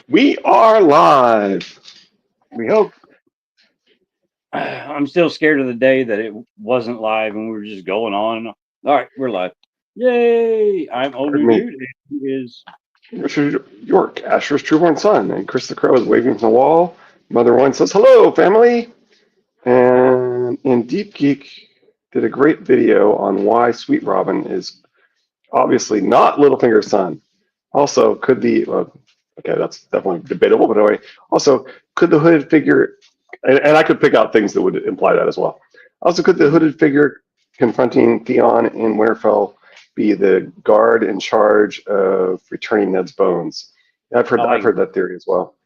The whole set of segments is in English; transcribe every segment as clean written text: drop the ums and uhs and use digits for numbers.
We are live. We hope. I'm still scared of the day that it wasn't live and we were just going on. All right, we're live. Yay! I'm old Pardon new me. dude. And he is Richard York, Asher's trueborn son, and Chris the Crow is waving from the wall. Mother One says, "Hello, family." And Deep Geek did a great video on why Sweet Robin is obviously not Littlefinger's son. Also, could okay, that's definitely debatable, but anyway, also, could the hooded figure, and I could pick out things that would imply that as well. Also, could the hooded figure confronting Theon in Winterfell be the guard in charge of returning Ned's bones? I I've like. heard that theory as well.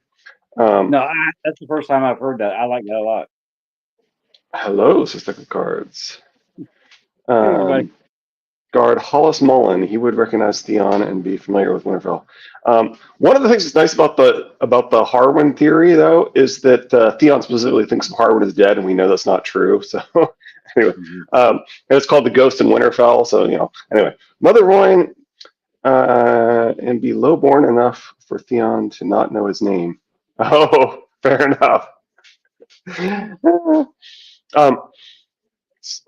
Um, No, that's the first time I've heard that. I like that a lot. Hello, Sister Cards. Hey, everybody. Guard Hollis Mullen, he would recognize Theon and be familiar with Winterfell. One of the things that's nice about the Harwin theory, though, is that Theon specifically thinks Harwin is dead, and we know that's not true. So anyway, Mhm. and it's called the Ghost in Winterfell. So anyway, Mother Royan and be lowborn enough for Theon to not know his name. Oh, fair enough. um,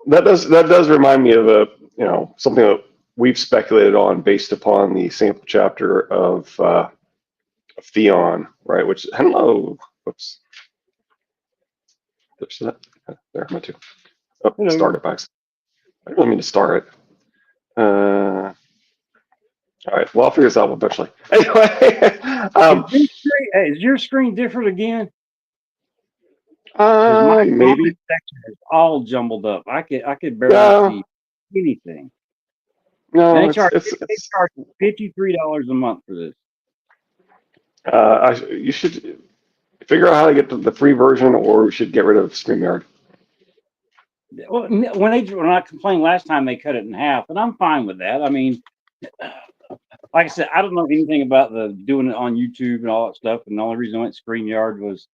that does remind me of something that we've speculated on based upon the sample chapter of Theon, right? Which hello, whoops, there's that. There, my two. Oh, start Hello. it backs. I didn't mean to start it. All right, well, I'll figure this out eventually. Anyway, Is your screen different again? Because my maybe. comment section is all jumbled up. I could barely No, see anything. And no, they it's charge it's they it's. charge $53 a month for this. You should figure out how to get the free version, or we should get rid of StreamYard. Well, when I complained last time, they cut it in half, and I'm fine with that. I mean, like I said, I don't know anything about the doing it on YouTube and all that stuff. And the only reason I went StreamYard was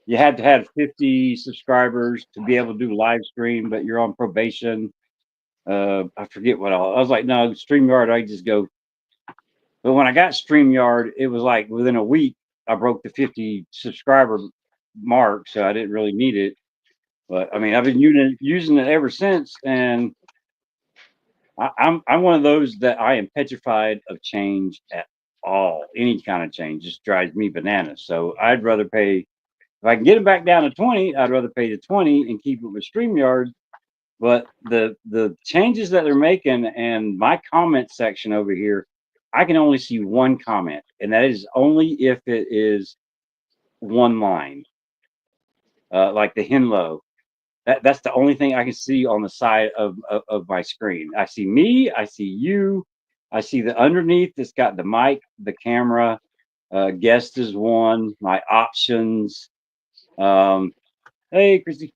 you had to have 50 subscribers to be able to do live stream, but you're on probation. I forget what all. I was like, no, StreamYard, I just go. But when I got StreamYard, it was like within a week I broke the 50 subscriber mark, so I didn't really need it. But I mean, I've been using it ever since, and I'm one of those that I am petrified of change at all. Any kind of change just drives me bananas. So I'd rather pay if I can get it back down to 20. I'd rather pay the 20 and keep it with StreamYard. But the changes that they're making and my comment section over here, I can only see one comment, and that is only if it is one line, like the Hinlow. That's the only thing I can see on the side of my screen. I see me, I see you, I see the underneath. It's got the mic, the camera, guest is one, my options. Um, hey, Christy.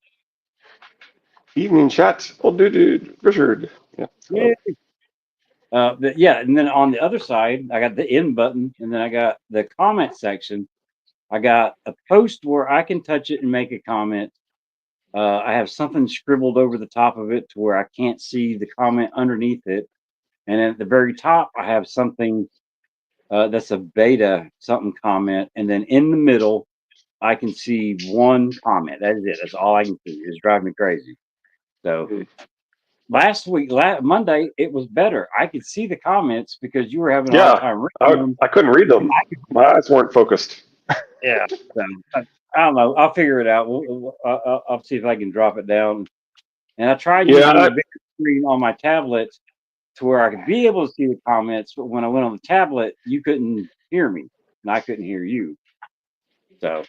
Evening chat. Old dude, Richard. Yeah. Yeah. Hello. Yeah, and then on the other side, I got the end button, and then I got the comment section. I got a post where I can touch it and make a comment. I have something scribbled over the top of it to where I can't see the comment underneath it. And at the very top, I have something that's a beta something comment. And then in the middle, I can see one comment. That is it. That's all I can see. It's driving me crazy. So last week, Monday, it was better. I could see the comments because you were having a hard Yeah, time reading them. I couldn't read them. I could, My eyes weren't focused. yeah. So, I don't know. I'll figure it out. I'll see if I can drop it down. And I tried Yeah, using the bigger screen on my tablet to where I could be able to see the comments, but when I went on the tablet, you couldn't hear me, and I couldn't hear you. So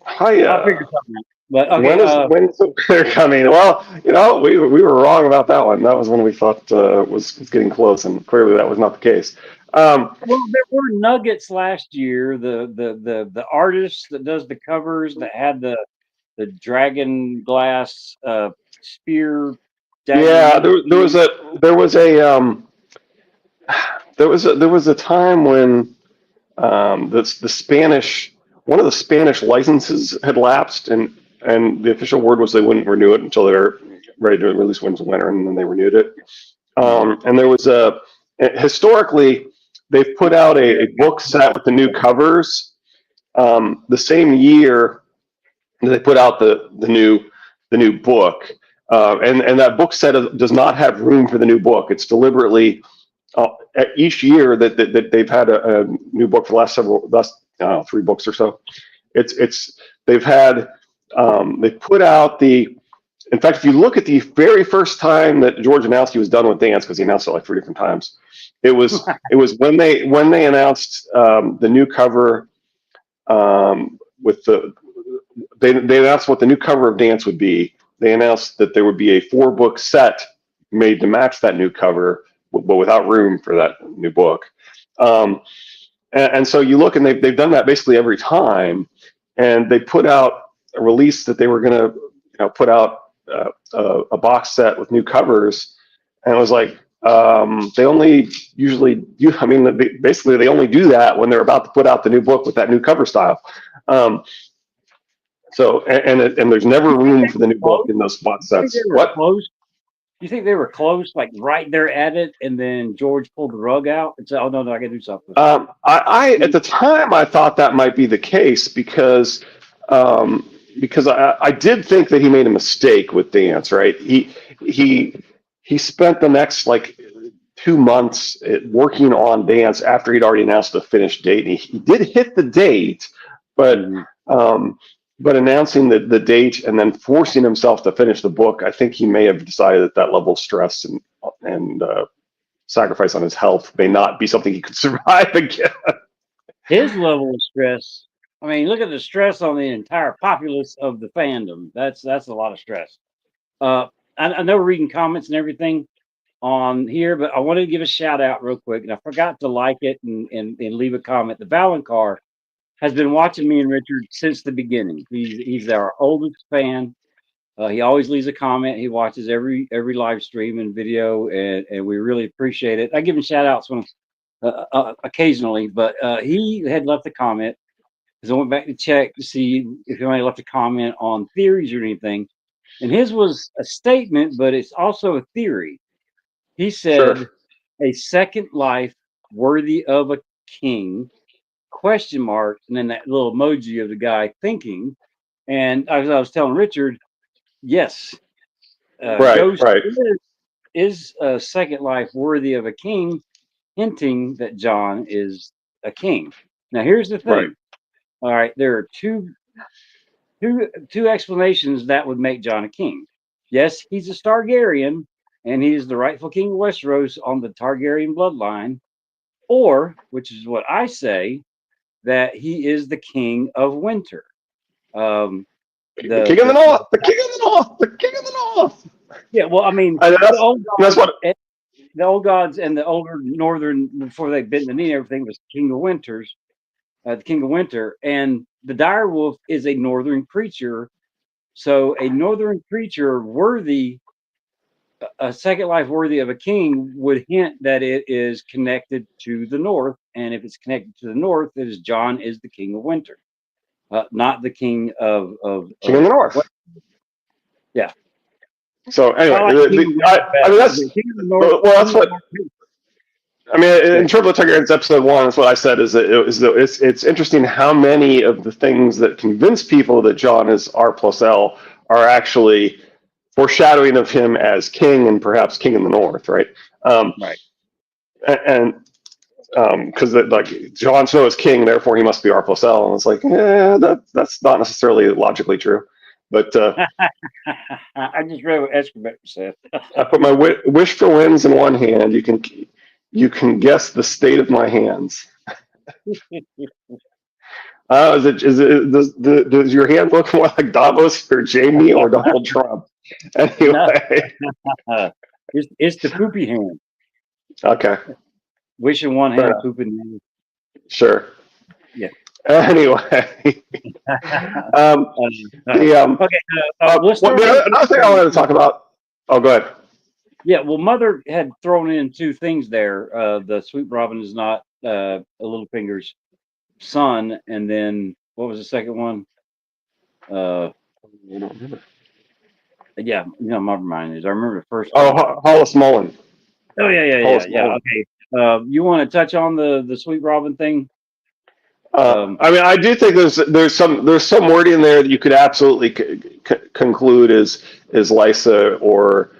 I'll figure hiya. something out. But okay, When's the winter coming? Well, we were wrong about that one. That was one we thought was getting close, and clearly that was not the case. well, there were nuggets last year. The artist that does the covers that had the dragon glass spear yeah, dagger. there was a time when the Spanish one of the Spanish licenses had lapsed, and the official word was they wouldn't renew it until they were ready to release Winds of Winter, and then they renewed it. Mhm. And there was historically they've put out a book set with the new covers, the same year that they put out the new book, and that book set does not have room for the new book. It's deliberately each year that they've had a new book for the last 3 books or so. It's they've had they put out the. In fact, if you look at the very first time that George announced he was done with dance, because he announced it like 3 different times, it was when they announced the new cover with they announced what the new cover of dance would be. They announced that there would be a 4-book set made to match that new cover, but without room for that new book. And so you look, and they've done that basically every time, and they put out a release that they were going to put out a box set with new covers, and it was like they only usually do. I mean, basically they only do that when they're about to put out the new book with that new cover style. So and there's never room for the new book in those box sets. What? Close? Do you think they were close, like right there at it, and then George pulled the rug out and said, "Oh no, I got to do something"? I at the time I thought that might be the case because I did think that he made a mistake with dance. Right? He spent the next like 2 months working on dance after he'd already announced the finished date. And he did hit the date, but but announcing the date and then forcing himself to finish the book, I think he may have decided that level of stress and sacrifice on his health may not be something he could survive again. His level of stress. I mean, look at the stress on the entire populace of the fandom. That's a lot of stress. I know we're reading comments and everything on here, but I wanted to give a shout out real quick, and I forgot to like it and leave a comment. The Valencar has been watching me and Richard since the beginning. He's our oldest fan. He always leaves a comment. He watches every live stream and video, and we really appreciate it. I give him shout outs when occasionally, but he had left a comment because I went back to check to see if anybody left a comment on theories or anything. And his was a statement, but it's also a theory. He said, Sure. "A second life worthy of a king?" Question mark, and then that little emoji of the guy thinking. And as I was telling Richard, yes, Ghost Right. is a second life worthy of a king, hinting that John is a king. Now, here's the Right. thing. All right, there are two explanations that would make John a king. Yes, he's a Targaryen, and he is the rightful king of Westeros on the Targaryen bloodline. Or, which is what I say, that he is the king of winter. The king of the north. The king of the north. The king of the north. Yeah, well, I mean, That's what. The old gods and the older northern, before they bent the knee and everything, was king of winters, the king of winter. And the direwolf is a northern creature. So a northern creature worthy, a second life worthy of a king would hint that it is connected to the north. And if it's connected to the north, it is John is the king of winter, not the king of king of the north. What? Yeah. So anyway, I mean that's well, that's what. I mean, in terms of Targaryen's episode 1, that's what I said. Is that it's interesting how many of the things that convince people that John is R+L are actually foreshadowing of him as king and perhaps king in the north, right? Right. And because like Jon Snow is king, therefore he must be R+L, and it's like, that's not necessarily logically true. But I just read what Escobar said. I put my wish for winds in one hand. You can guess the state of my hands. Does your hand look more like Davos or Jamie or Donald Trump? Anyway, it's the poopy hand. Okay. Wish in one hand, poop in the other. Sure. Yeah. Anyway. Okay. The other thing I wanted to talk about. Oh, go ahead. Yeah, well, Mother had thrown in 2 things there. The Sweet Robin is not Littlefinger's son, and then what was the second one? I don't remember. Yeah, my mind is. I remember the first. Hollis Mullen. Oh yeah. Okay. You want to touch on the Sweet Robin thing? I mean, I do think there's some wording in there that you could absolutely conclude is Lysa or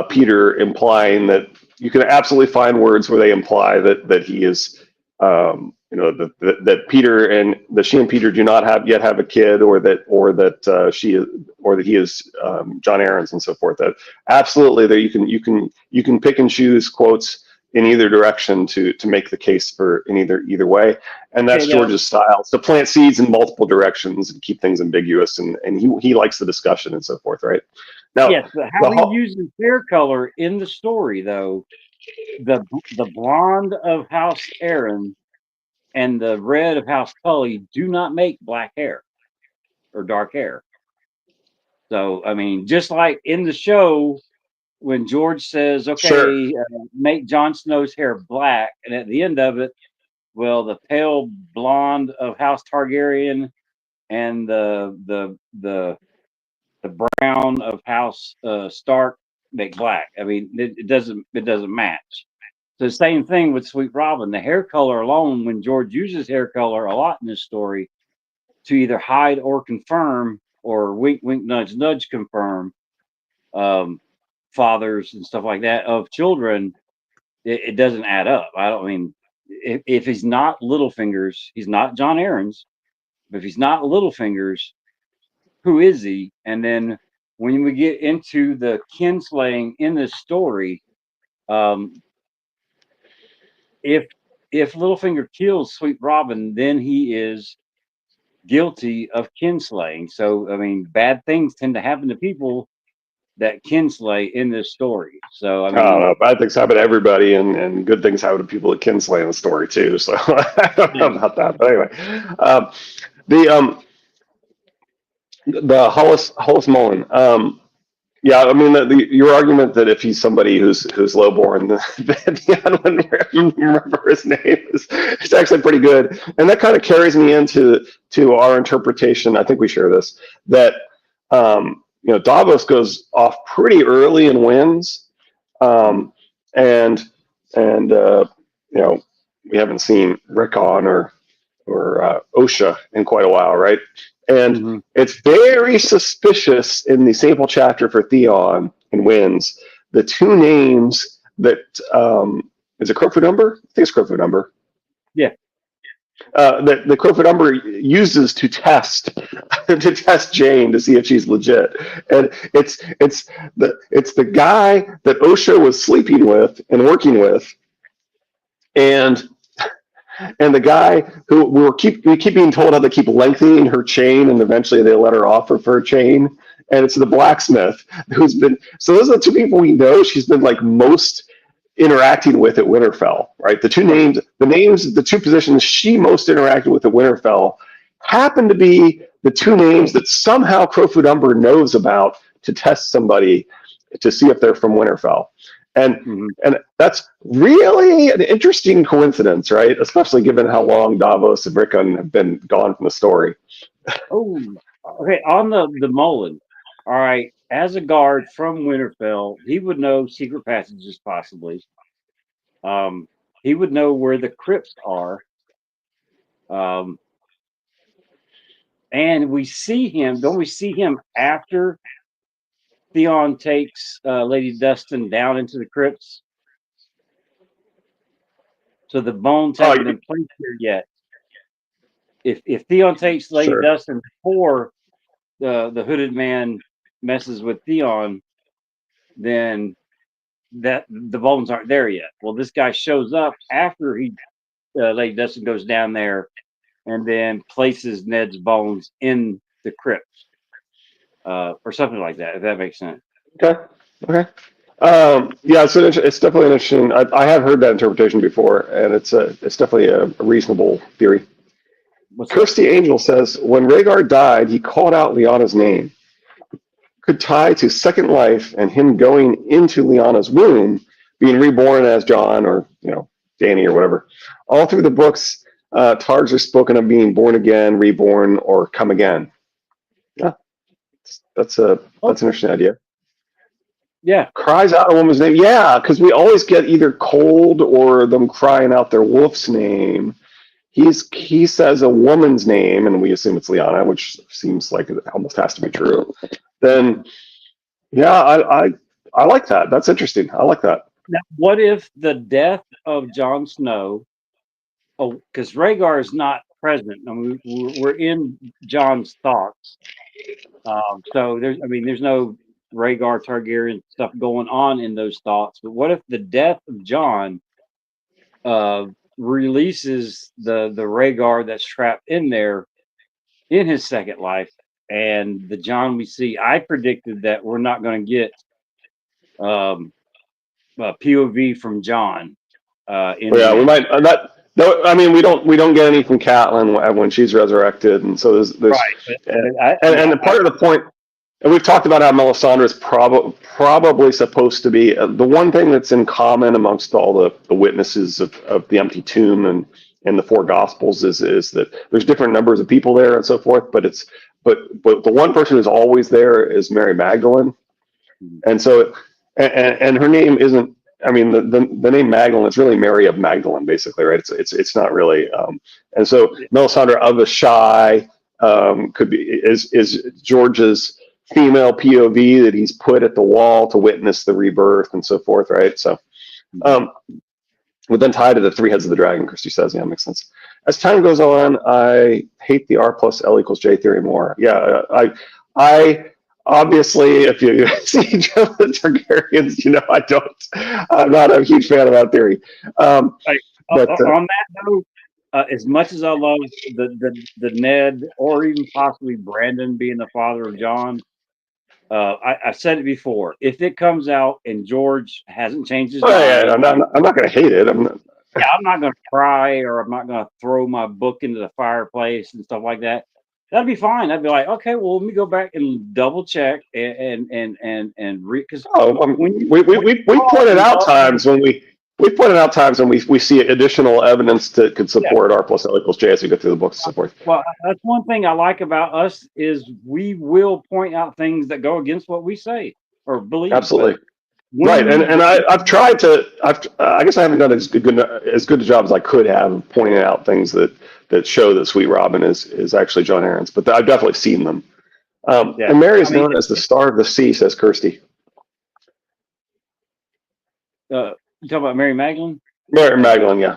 Peter implying that you can absolutely find words where they imply that he is, that Peter and that she and Peter do not yet have a kid, or that she is, or that he is John Aaron's and so forth. That absolutely there you can pick and choose quotes in either direction to make the case for in either way. And that's Okay, now, George's style, to plant seeds in multiple directions and keep things ambiguous, and he likes the discussion and so forth, right? Now, yes, but how he the uses hair color in the story, though, the blonde of House Aaron and the red of House Tully do not make black hair or dark hair. So, I mean, just like in the show, when George says, sure, okay, make Jon Snow's hair black, and at the end of it, well, the pale blonde of House Targaryen and the brown of House Stark make black. I mean, it doesn't match. So the same thing with Sweet Robin. The hair color alone, when George uses hair color a lot in this story to either hide or confirm, or wink, wink, nudge, nudge, confirm um, fathers and stuff like that of children, it doesn't add up. I don't mean if he's not Littlefinger's, he's not John Aaron's. But if he's not Littlefinger's, who is he? And then when we get into the kinslaying in this story, um, if Littlefinger kills Sweet Robin, then he is guilty of kinslaying. So I mean, bad things tend to happen to people that kinslay in this story. So I I don't mean, know. Bad things happen to everybody, and good things happen to people at Kinsley in the story too. So I don't know yeah. about that, but anyway, the Hollis Mullen. Yeah, I mean, your argument that if he's somebody who's lowborn, then I wouldn't remember his name is actually pretty good, and that kind of carries me into our interpretation. I think we share this, that Davos goes off pretty early and wins, Mhm. and we haven't seen Rickon or OSHA in quite a while, right? And Mhm. it's very suspicious in the sample chapter for Theon and Wins. The two names that is it Crowfoot Umber? I think it's Crowfoot Umber. Yeah. That the Crowfoot Umber uses to test to test Jane to see if she's legit, and it's the guy that OSHA was sleeping with and working with, and the guy who we keep being told how they keep lengthening her chain, and eventually they let her off of her chain. And it's the blacksmith who's been. So those are the two people we know she's been like most interacting with at Winterfell, right? The two positions she most interacted with at Winterfell happen to be the two names that somehow Crowfoot Umber knows about to test somebody to see if they're from Winterfell. And Mhm. and that's really an interesting coincidence, right? Especially given how long Davos and Rickon have been gone from the story. Oh, okay. On the Mullen. All right. As a guard from Winterfell, he would know secret passages possibly. Um, he would know where the crypts are. Um, and we see him. Don't we see him after Theon takes Lady Dustin down into the crypts? So the bones Oh, haven't been placed here yet. If Theon takes Lady sure. Dustin before the hooded man messes with Theon, then that the bones aren't there yet. Well, this guy shows up after Lady Dustin goes down there and then places Ned's bones in the crypt, or something like that. If that makes sense. Okay. Okay. Yeah, so it's definitely an interesting. I have heard that interpretation before, and it's definitely a reasonable theory. What's that? Kirsty Angel says when Rhaegar died, he called out Lyanna's name. Could tie to Second Life and him going into Lyanna's womb, being reborn as John or Danny or whatever. All through the books, Targs are spoken of being born again, reborn, or come again. Yeah, that's an Oh, interesting idea. yeah. Cries out a woman's name. Yeah, because we always get either cold or them crying out their wolf's name he says a woman's name, and we assume it's Liana, which seems like it almost has to be true. Then yeah, I like that. That's interesting. I like that. Now, what if the death of Jon Snow? Oh, because Rhaegar is not present. I mean, we're in Jon's thoughts. So there's no Rhaegar Targaryen stuff going on in those thoughts. But what if the death of Jon uh, releases the Rhaegar that's trapped in there in his second life, and the Jon we see? I predicted that we're not going to get um, POV from Jon in But the yeah, we end. might that. No, I mean, we don't get any from Catelyn when she's resurrected, and so there's Right, but I, and part of the point, and we've talked about how Melisandre is probably supposed to be the one thing that's in common amongst all the witnesses of the empty tomb and the four gospels is that there's different numbers of people there and so forth, but the one person who's always there is Mary Magdalene, and so and her name isn't. I mean, the name Magdalene is really Mary of Magdalene, basically, right? It's not really. And so Melisandre of the Shy could be is George's female POV that he's put at the wall to witness the rebirth and so forth, right? So, um, but then tied to the three heads of the dragon, Christy says, yeah, makes sense. As time goes on, I hate the R plus L equals J theory more. Yeah, I obviously, if you see the Targaryens, you know I don't. I'm not a huge fan of that theory. Like, But on that note, as much as I love the Ned or even possibly Brandon being the father of John, I've said it before. If it comes out and George hasn't changed his well, yeah, mind, I'm not going to hate it. I'm not, yeah, I'm not going to cry or I'm not going to throw my book into the fireplace and stuff like that. That'd be fine. I'd be like, okay, well, let me go back and double check and read because oh, we fall pointed in out love, times when we pointed out times when we see additional evidence that could yeah. support R plus L equals J as we go through the books and so forth. Well, that's one thing I like about us is we will point out things that go against what we say or believe. But Absolutely. when Right, we and I've tried to. I guess I haven't done as good a job as I could have of pointing out things that show that Sweet Robin is actually John Aaron's, but I've definitely seen them. yeah, And Mary I is mean, known as the star of the sea, says Kirsty. you talk about Mary Magdalene. Mary Magdalene, yeah,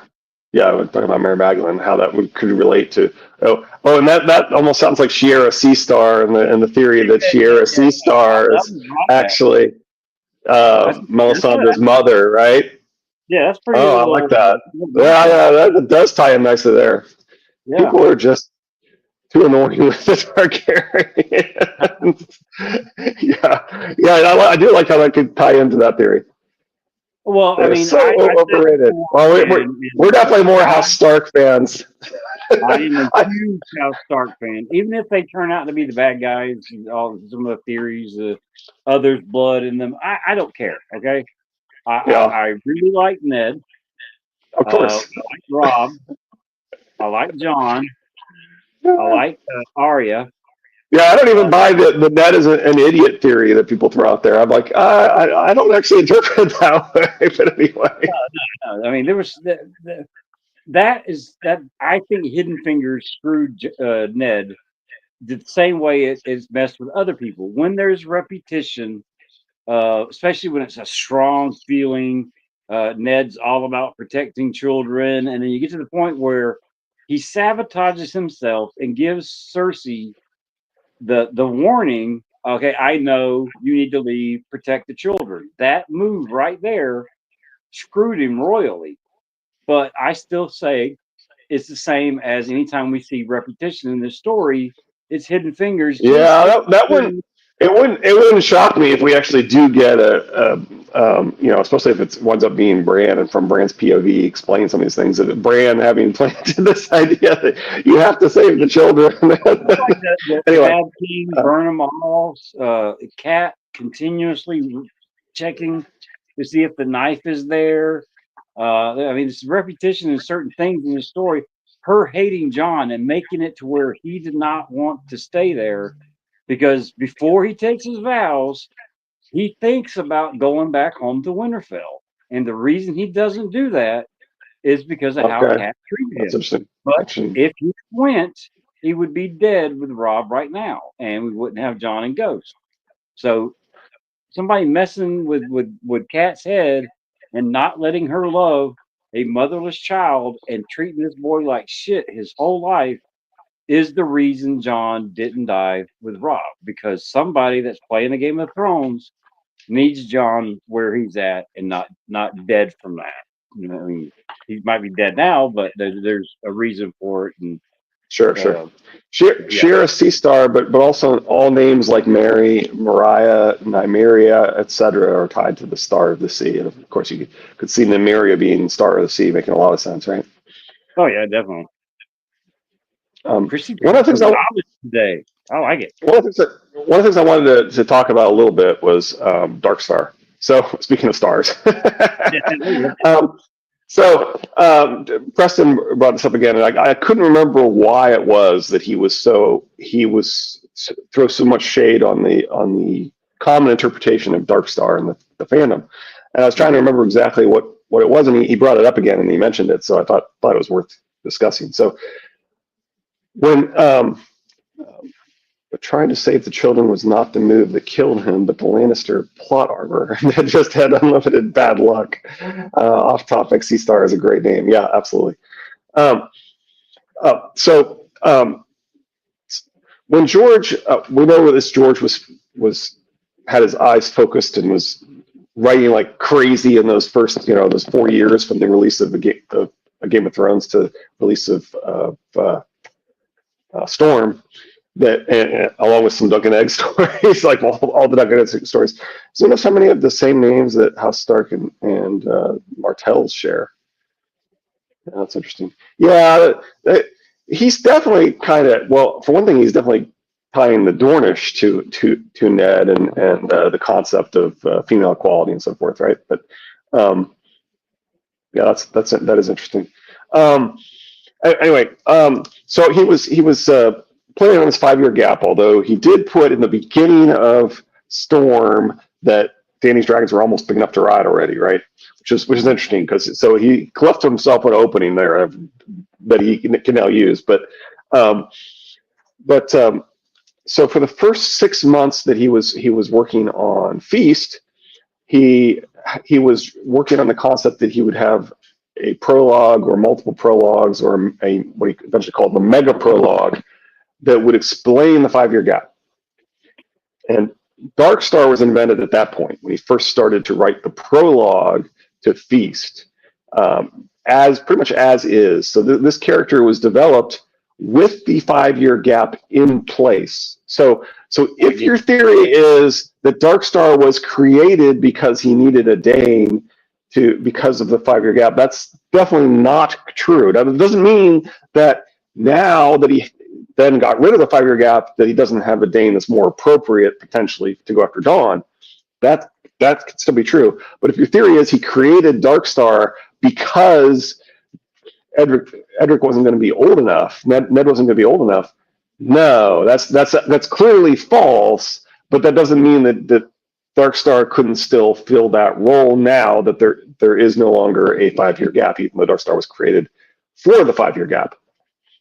yeah. We're talking about Mary Magdalene, how that could relate to. And that almost sounds like Shiera Sea Star, and the theory that Shiera Yeah, Sea Star that is was like that. actually That's good. Melisandre's mother, right? Yeah, that's pretty Oh, I like that. little Yeah, detail. yeah, that does tie in nicely there. Yeah. People are just too annoying with the Targaryens. yeah, I do like how that could tie into that theory. Well, I They're mean, so I said overrated. before, Well, we're and definitely more I House Stark fans. I am a I, huge House Stark fan. Even if they turn out to be the bad guys, all some of the theories, others' blood in them, I don't care. Okay, yeah, I really like Ned. of I course. like Rob. I like John. I Yeah, like Arya. yeah, I don't even Uh, buy the net is an idiot theory that people throw out there. I'm like, I don't actually interpret it that way, but anyway. I mean, there was that is that I think Hidden Fingers screwed Ned the same way it's messed with other people. When there's repetition, especially when it's a strong feeling, Ned's all about protecting children, and then you get to the point where he sabotages himself and gives Cersei the warning. Okay, I know you need to leave, protect the children. That move right there screwed him royally. But I still say it's the same as anytime we see repetition in this story. It's Hidden Fingers just Yeah, getting that one to it wouldn't shock me if we actually do get especially if it winds up being Bran and from Bran's POV explain some of these things that Bran having planted this idea that you have to save the children. like the Anyway, Mad King, uh, burn them all. Cat continuously checking to see if the knife is there. I mean, it's repetition in certain things in the story. Her hating John and making it to where he did not want to stay there because before he takes his vows, he thinks about going back home to Winterfell. And the reason he doesn't do that is because of how Okay. Cat treated That's him. interesting. But Interesting. if he went, he would be dead with Rob right now, and we wouldn't have John and Ghost. So somebody messing with Kat's head and not letting her love a motherless child and treating this boy like shit his whole life is the reason John didn't die with Rob, because somebody that's playing the Game of Thrones needs John where he's at and not dead from that. You know, I mean, he might be dead now, but there's a reason for it, and Sure, sure. uh, yeah. Share a sea star, but also all names like Mary, Mariah, Nymeria, etc., are tied to the star of the sea. And of course, you could see Nymeria being star of the sea, making a lot of sense, right? Oh yeah, definitely. Um, Chrissy one brought of the things some I knowledge today. I like it. one of the things I wanted to talk about a little bit was Dark Star. So speaking of stars, um, so Preston brought this up again, and I couldn't remember why it was that he was throw so much shade on the common interpretation of Dark Star in the fandom, and I was trying to remember exactly what it was, and he brought it up again, and he mentioned it, so I thought it was worth discussing. So when but trying to save the children was not the move that killed him, but the Lannister plot armor that just had unlimited bad luck. Off topic, Sea Star is a great name. Yeah, absolutely. Um, so when George, we know this George was had his eyes focused and was writing like crazy in those first, those 4 years from the release of Game of Thrones to release of Storm. That along with some duck and egg stories, like all the duck and egg stories. So notice how many of the same names that House Stark and Martells share. Yeah, that's interesting. Yeah, he's definitely kind of, well, for one thing, he's definitely tying the Dornish to Ned and the concept of female equality and so forth, right? But yeah, that is interesting. Um, anyway, so he was planning on this 5 year gap. Although he did put in the beginning of Storm that Danny's dragons were almost big enough to ride already, right? Which is interesting because so he left himself an opening there that he can now use. Um, but so for the first 6 months that he was working on Feast, he he was working on the concept that he would have a prologue or multiple prologues or a what he eventually called the mega prologue that would explain the 5 year gap. And Dark Star was invented at that point when he first started to write the prologue to Feast, as pretty much as is. So this character was developed with the 5 year gap in place. So if your theory is that Dark Star was created because he needed a Dane because of the 5 year gap, that's definitely not true. That doesn't mean that now that he then got rid of the 5 year gap that he doesn't have a Dane that's more appropriate potentially to go after Dawn. That could still be true. But if your theory is he created Dark Star because Edric wasn't going to be old enough, Ned wasn't going to be old enough. No, that's clearly false. But that doesn't mean that Dark Star couldn't still fill that role now that there is no longer a 5 year gap, even though Dark Star was created for the 5 year gap.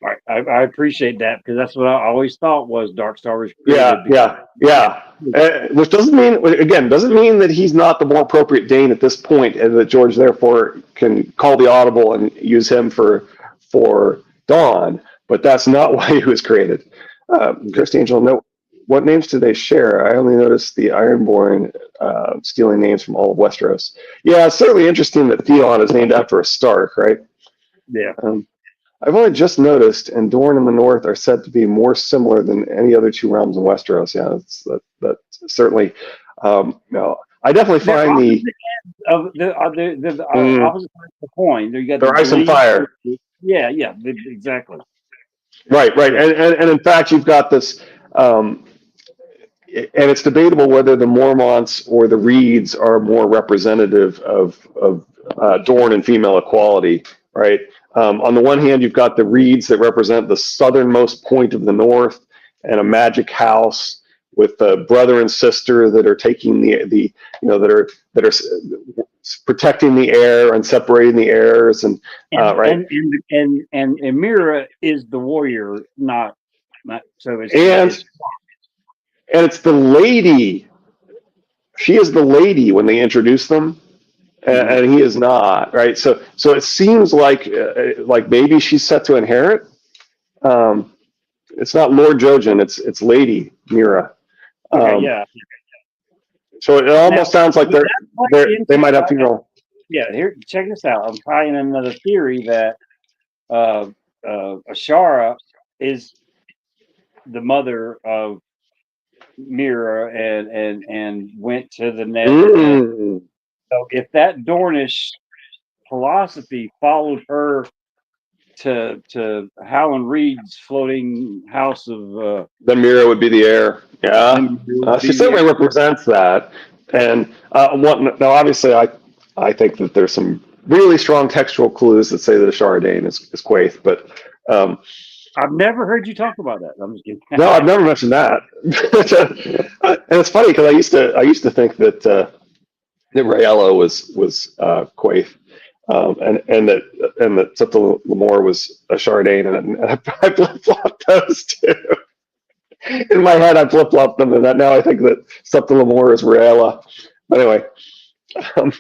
All right. I appreciate that because that's what I always thought was Dark Star was Yeah, created. yeah. Which doesn't mean that he's not the more appropriate Dane at this point, and that George therefore can call the audible and use him for Dawn. But that's not why he was created. Chris Angel, no. What names do they share? I only noticed the Ironborn stealing names from all of Westeros. Yeah, it's certainly interesting that Theon is named after a Stark, right? Yeah. I've only just noticed, and Dorne and the North are said to be more similar than any other two realms in Westeros. Yeah, that's certainly. No, I definitely find Of the opposite side of the coin. You got the they're ice and bleed. fire. Yeah, exactly. Right, Yeah. and in fact, you've got this, and it's debatable whether the Mormonts or the Reeds are more representative of Dorne and female equality. Right. On the one hand, you've got the Reeds that represent the southernmost point of the North and a magic house with a brother and sister that are taking that are protecting the heir and separating the heirs, and And right, Mira is the warrior, not so and it's it's the lady. She is the lady when they introduce them, mhm. and he is not, right? So it seems like maybe she's set to inherit. Um, it's not Lord Jojen, it's Lady Mira. Okay, Um, yeah. so it Now almost sounds like would that play they into might have female. yeah, here check this out. I'm trying another theory that uh Ashara is the mother of Mira and went to the nest. And Mm. so if that Dornish philosophy followed her to Howland Reed's floating house of Then Mira would be the heir. Yeah, then Mira would she be the certainly heir. represents that. And now, obviously, I think that there's some really strong textual clues that say that Ashara is Quaithe, but I've never heard you talk about that. I'm just no, I've kidding. never mentioned that. And it's funny because I used to think that Raella was Quaithe, and that Septa Lemore was a Chardane, and I flip flopped those two. In my head, I flip flopped them, and that now I think that Septa Lemore is Raella. But anyway, um,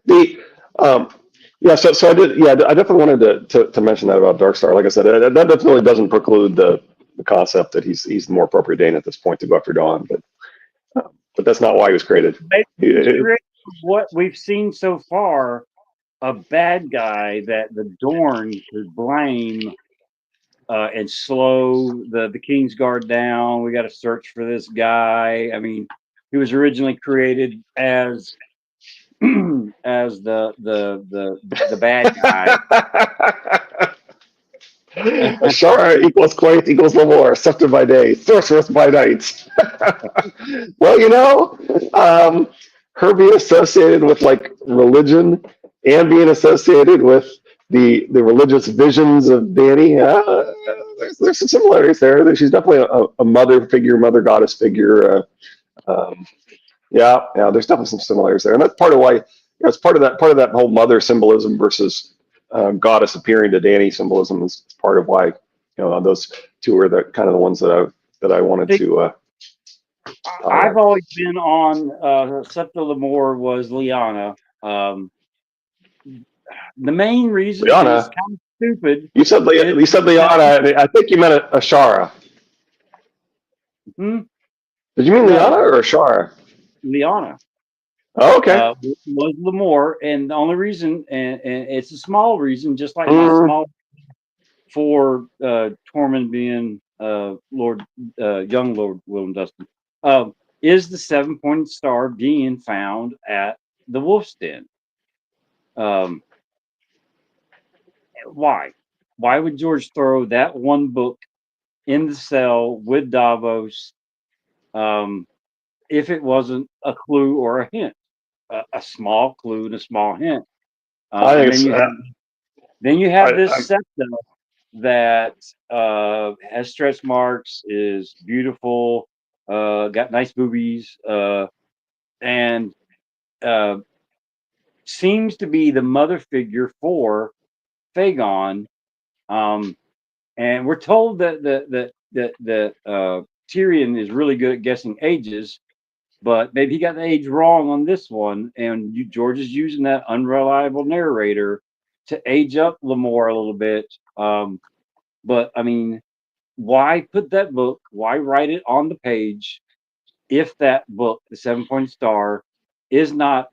the yeah, so I did, yeah, I definitely wanted to mention that about Darkstar. Like I said, that definitely doesn't preclude the concept that he's the more appropriate Dane at this point to go after Dawn, but that's not why he was created. Maybe he's It- created what we've seen so far, a bad guy that the Dorn could blame and slow the King's Guard down. We got to search for this guy. I mean, he was originally created as as the bad guy. Ashara equals Quaithe equals Lemore, scepter by day, sorceress by night. Well, her being associated with like religion and being associated with the religious visions of Dany, there's some similarities there. She's definitely a mother figure, mother goddess figure. Um, yeah, there's definitely some similarities there, and that's part of why. It's part of that whole mother symbolism versus goddess appearing to Dany symbolism is part of why those two are the kind of the ones that I wanted to I've highlight. always been on Septa Lemore was Lyanna. Um, the main reason, and it's Liana, kind of stupid, is you said Liana. I think you meant Ashara. hmm, Did you mean no Liana or Ashara? Lyanna. Oh, okay. Was Lemore, and the only reason, and it's a small reason, just like my Mm, small for Tormund being Lord, young Lord Willem Dustin, is the 7-pointed star being found at the Wolf's Den. Um, why? Why would George throw that one book in the cell with Davos um, if it wasn't a clue or a hint? A small clue and a small hint. I think And it's. then you I, have this I'm, septa that has stretch marks, is beautiful, got nice boobies, and uh, seems to be the mother figure for Fagon. Um, and we're told that Tyrion is really good at guessing ages, but maybe he got the age wrong on this one, and George is using that unreliable narrator to age up Lemore a little bit. But I mean, why put that book? Why write it on the page if that book, the 7-point star, is not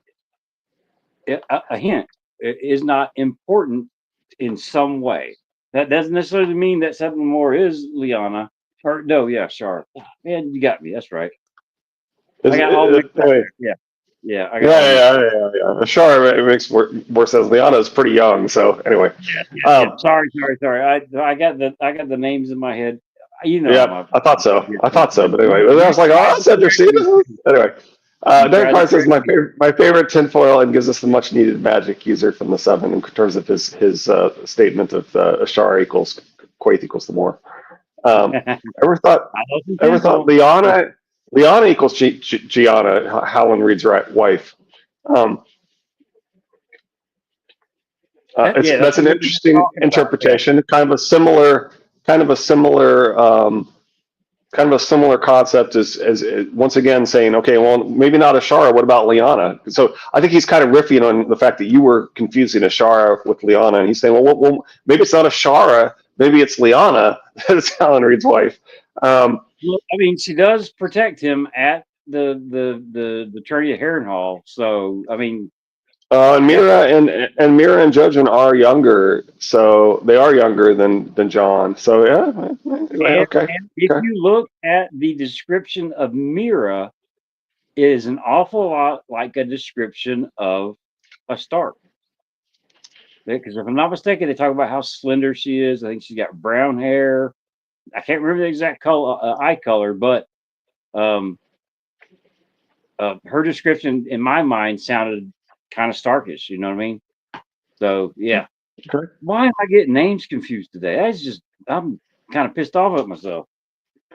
a hint? It is not important in some way. That doesn't necessarily mean that Seven More is Liana. Or no, yeah, sure. Man, you got me. That's right. I got all mixed up anyway, there. Yeah, I got yeah, all mixed yeah, up. yeah, yeah. Ashara it makes more sense. Liana is pretty young, so anyway. Yeah. Um, Sorry. I got the names in my head. You know how Yeah, my I thought so. yeah, I thought so. But anyway, I you was like, tried oh, to Cedric correct me. Stevens. Anyway, You Derek tried to Carr says correct my me. favorite tinfoil and gives us the much needed magic user from the seven in terms of his statement of Ashara equals Quaithe equals the more. Um, I ever thought love some ever thought tinsel. Liana equals Gianna, Howland Reed's wife. Um, Yeah, that's that's what an we were interesting talking about. Yeah. interpretation. Kind of a similar kind of a similar concept as once again saying, okay, well, maybe not Ashara. What about Liana? So I think he's kind of riffing on the fact that you were confusing Ashara with Liana, and he's saying, well, maybe it's not Ashara, maybe it's Liana. That's Alan Reed's wife. Well, I mean, she does protect him at the Trinity of Harrenhal. So I mean, And yeah. Mira and Jojen are younger, so they are younger than John. So yeah, anyway, okay, And if okay. you look at the description of Mira, it is an awful lot like a description of a Stark. Because if I'm not mistaken, they talk about how slender she is. I think she's got brown hair. I can't remember the exact color, eye color, but um, her description in my mind sounded kind of Starkish. You know what I mean? So yeah. Okay. Why am I getting names confused today? I'm kind of pissed off at myself.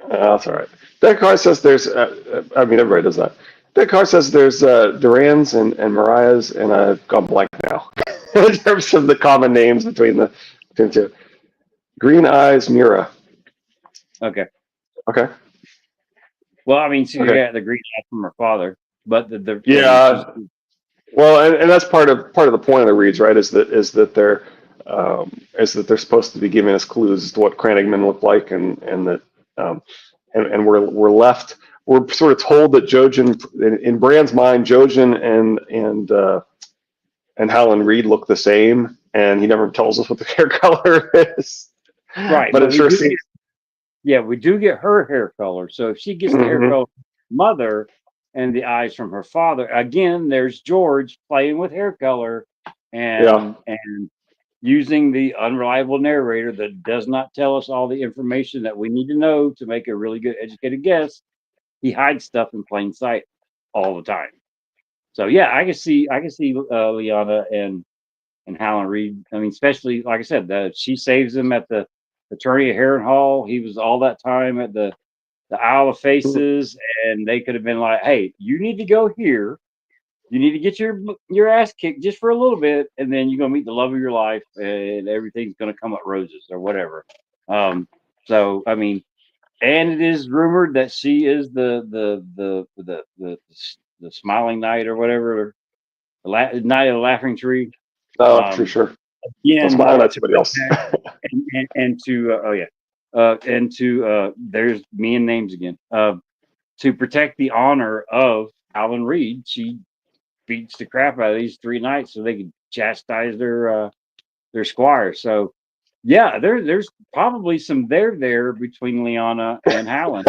That's all right. That car says there's. I mean, everybody does that. That car says there's Duran's and Mariah's, and I've gone blank now in terms of the common names between the two. Green Eyes Mira. Okay. Okay. Well, I mean, she Okay. got the green eye from her father, but I mean, she's Yeah. Well, and that's part of the point of the reads, right? Is that they're supposed to be giving us clues as to what Crannogman looked like, and that um, and we're sort of told that Jojen in Brand's mind, Jojen and Howland Reed look the same, and he never tells us what the hair color is. right. But But it sure seems. we do get her hair color. So if she gets the hair Mhm. color from her mother and the eyes from her father, again, there's George playing with hair color Yeah. and using the unreliable narrator that does not tell us all the information that we need to know to make a really good educated guess. He hides stuff in plain sight all the time. So yeah, I can see Liana and Howland Reed. I mean, especially like I said, she saves him at the Attorney of Harrenhal. He was all that time at the Isle of Faces, and they could have been like, "Hey, you need to go here. You need to get your ass kicked just for a little bit, and then you're gonna meet the love of your life, and everything's gonna come up roses or whatever." So I mean, and it is rumored that she is the Smiling Knight or whatever, Knight of the Laughing Tree. No, for Um, sure. I'm Again, smiling at to somebody else. protect and to oh yeah, and to there's me and names again. To protect the honor of Alan Reed, she beats the crap out of these three knights so they can chastise their squire. So yeah, there's probably some there between Liana and Howland.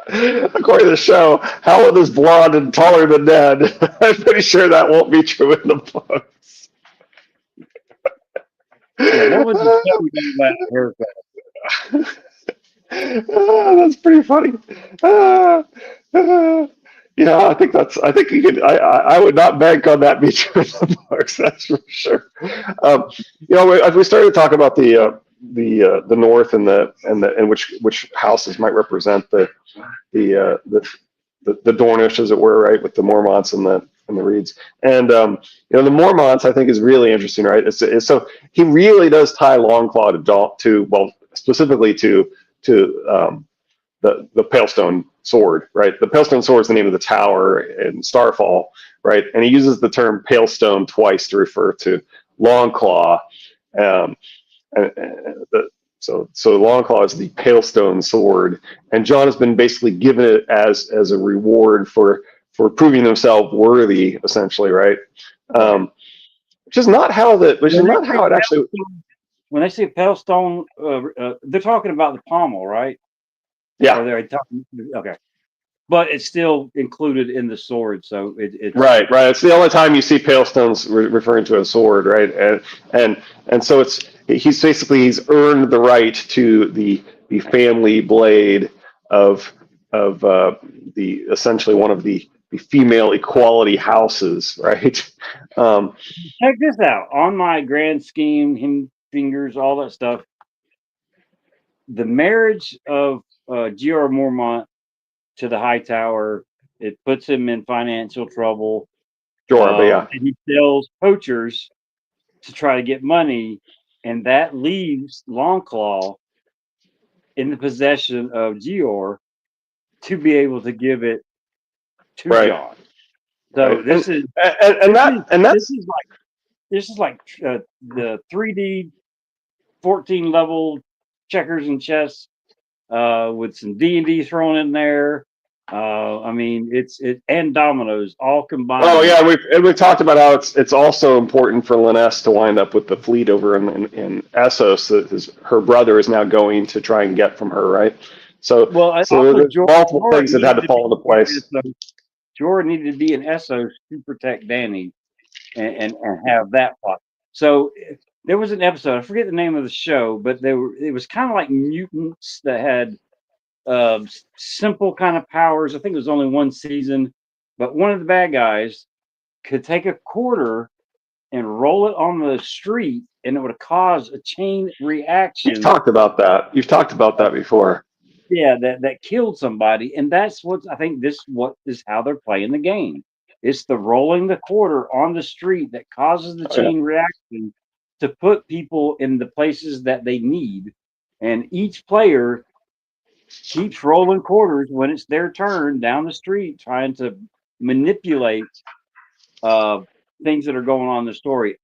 According to the show, Howland is blonde and taller than Ned. I'm pretty sure that won't be true in the books. Yeah, what was the story about haircut? That's pretty funny. Ah, ah. Yeah, I think you could. I would not bank on that being true in the books. That's for sure. Um, as we started to talk about the North and which houses might represent the uh, the the Dornish, as it were, right, with the Mormonts and the Reeds. And the Mormonts, I think, is really interesting, right? So he really does tie Longclaw well, specifically to the Palestone sword, right? The Palestone sword is the name of the tower in Starfall, right? And he uses the term Palestone twice to refer to Longclaw. Um, so Longclaw is the Palestone sword, and John has been basically given it as a reward for proving himself worthy, essentially, right? Right. Which is When they not say how it actually. when they say Palestone, they're talking about the pommel, right? Yeah, Or they're talking. Okay, but it's still included in the sword, so it's right. It's the only time you see Palestone's referring to a sword, right? And so he's earned the right to the family blade of the essentially one of the female equality houses, right? Um, check this out. On my grand scheme, him fingers, all that stuff. The marriage of G.R. Mormont to the High Tower It puts him in financial trouble. Jorah, but yeah, And he sells poachers to try to get money, and that leaves Longclaw in the possession of Gior to be able to give it to right, John. right, So this is and this is that and this that's is like this is like the 3D 14 level checkers and chess with some D&D thrown in there. I mean, it and dominoes all oh combined. yeah, we talked about how it's also important for Liness to wind up with the fleet over in Essos that her brother is now going to try and get from her, right? Well, So also there's multiple Jorah things that had needed to to fall into be in place. Essos. Jorah needed to be in Essos to protect Danny and have that plot. So there was an episode. I forget the name of the show, but it was kind of like mutants that had simple kind of powers. I think it was only one season, but one of the bad guys could take a quarter and roll it on the street, and it would cause a chain You've reaction. talked about that. You've talked about that before. Yeah, that killed somebody, and that's what I think. What is how they're playing the game. It's the rolling the quarter on the street that causes the Oh, yeah. chain reaction to put people in the places that they need, and each player keeps rolling quarters when it's their turn down the street, trying to manipulate uh, things that are going on in the story.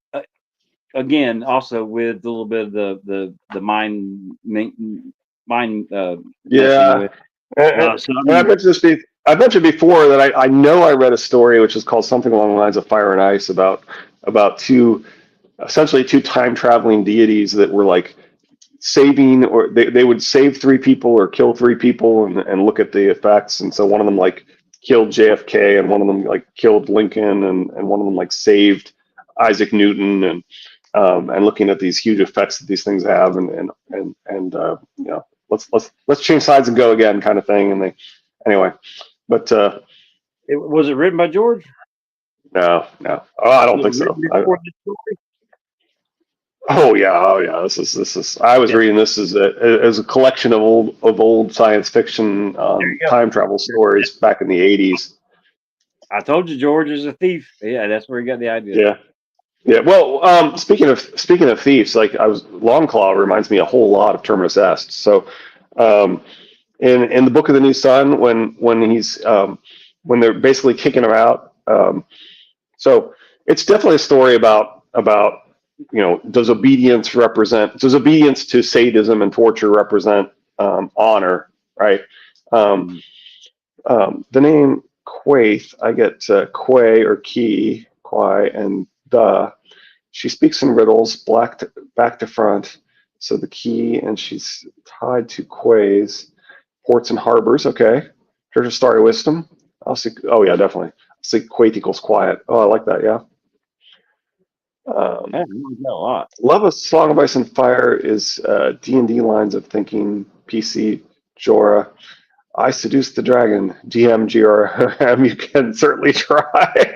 Again, also with a little bit of the mind messing Yeah, with. So I and mean, I mentioned before that I know I read a story which is called something along the lines of Fire and Ice about two essentially two time traveling deities that were like saving or they would save three people or kill three people and look at the effects. And so one of them like killed JFK and one of them like killed Lincoln and one of them like saved Isaac Newton and looking at these huge effects that these things have and you know let's change sides and go again kind of thing. And they anyway, but was it written by George? no, oh, I don't Was think it written so. before this story? Oh yeah. This is. I was Yeah, reading this as a collection of old science fiction there you go. time travel stories back in the '80s. I told you George is a thief. Yeah, that's where he got the idea. Yeah, yeah. Well, speaking of thieves, like Longclaw reminds me a whole lot of Terminus Est. So, um, in the Book of the New Sun, when they're basically kicking him out, so it's definitely a story about does obedience to sadism and torture represent honor, right? Um, Mhm. the name Quaith, I get Quay or Key, Quai, and the. She speaks in riddles, back to front. So the key, and she's tied to quays, ports and harbors. Okay, Church of Starry Wisdom. I'll see. Oh yeah, definitely. I'll see Quaith equals quiet. Oh, I like that. Yeah. Yeah, I Um, like that a lot. Love of Song of Ice and Fire is D&D lines of thinking. PC Jorah. I seduced the dragon. GM GRM. You can certainly try.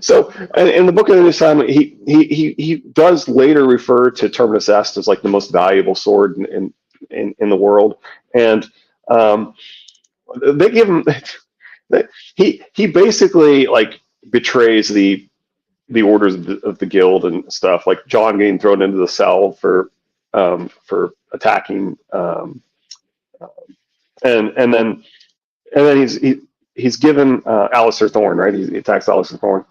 So in the Book of the New Sun, he does later refer to Terminus Est as like the most valuable sword in the world, and um, they give him he basically like betrays the orders of the guild and stuff, like John getting thrown into the cell for attacking, and then he's given Alistair Thorne, right? He attacks Alistair Thorne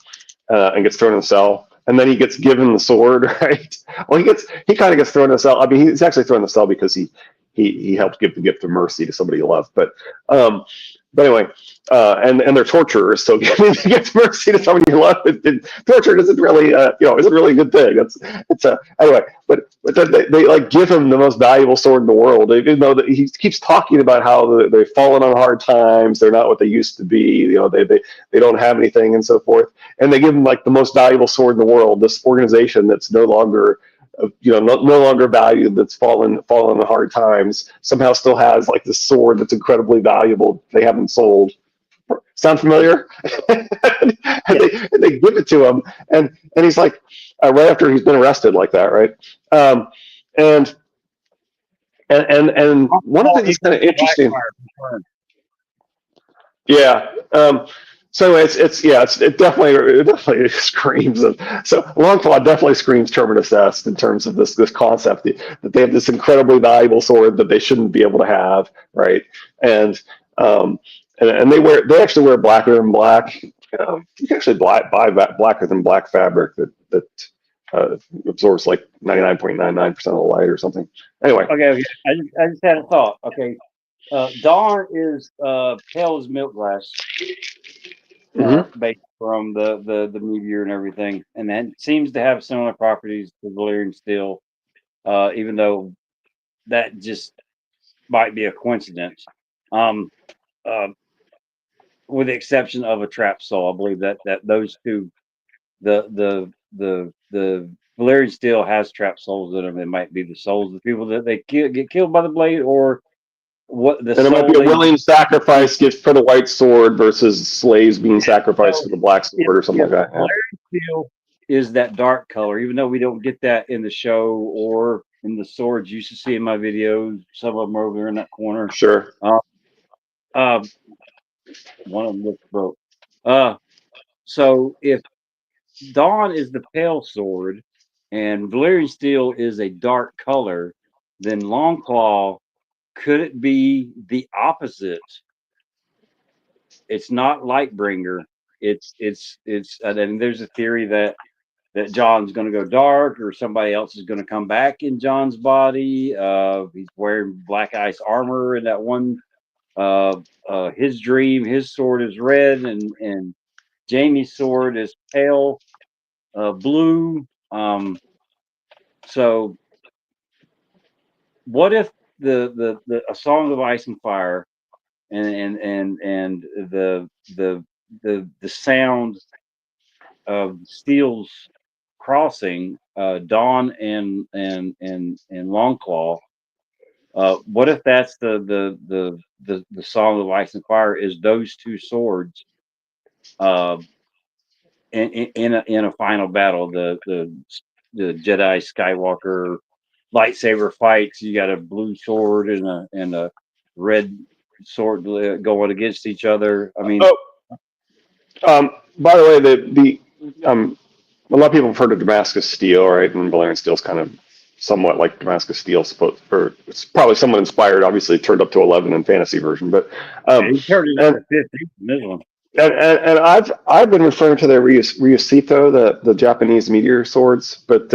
and gets thrown in the cell. And then he gets given the sword, right? Well, he kind of gets thrown in the cell. I mean, he's actually thrown in the cell because he helped give the gift of mercy to somebody he loved. But anyway, and they're torturers, so giving the gift of mercy to somebody you love, torture isn't really isn't really a good thing. It's anyway. But they like give him the most valuable sword in the world, even though he keeps talking about how they've fallen on hard times. They're not what they used to be. They don't have anything and so forth. And they give him like the most valuable sword in the world. This organization that's no longer no longer valued, that's fallen on hard times, somehow still has like this sword that's incredibly valuable they haven't sold. Sound familiar? and, Yeah, they give it to him, and he's like, right after he's been arrested like that, right? And And one of the things that's kind of interesting. Yeah. So it definitely screams of, so Longclaw definitely screams Terminus Est in terms of this concept that they have this incredibly valuable sword that they shouldn't be able to have, right? And um, and they actually wear blacker than black. You can actually buy blacker than black fabric that absorbs like 99.99% of the light or something. Anyway. Okay. I just had a thought. Okay. Dawn is pale as milk glass, Mm-hmm. based from the meteor and everything, and that seems to have similar properties to Valyrian steel, even though that just might be a coincidence. Um, uh, with the exception of a trap soul, I believe that those two, the Valyrian steel has trap souls in them. It might be the souls of the people that get killed by the blade, or what the And it might be soul a they. willing sacrifice gift for the white sword versus slaves being sacrificed So, for the black yeah, sword or something yeah, like that. Yeah. Valerian steel is that dark color, even though we don't get that in the show or in the swords you used to see in my videos. Some of them are over there in that corner. Sure. Uh, uh, one of them looks broke. Uh, so if Dawn is the pale sword and Valerian steel is a dark color, then Longclaw, could it be the opposite? It's not Lightbringer. And there's a theory that John's going to go dark, or somebody else is going to come back in John's body. He's wearing black ice armor in that one. His dream, his sword is red, and Jamie's sword is pale blue. So what if the a Song of Ice and Fire and the sound of Steel's crossing, Dawn and Longclaw. What if that's the Song of Ice and Fire is those two swords uh, in a final battle, the Jedi Skywalker lightsaber fights. You got a blue sword and a red sword going against each other. I mean, Oh, by the way, a lot of people have heard of Damascus steel, right? And Valerian steel is kind of somewhat like Damascus steel, or it's probably somewhat inspired. Obviously, it turned up to 11 in fantasy version, but he turned it up and to 15 in this one. and I've been referring to their Ryuseito, the Japanese meteor swords, but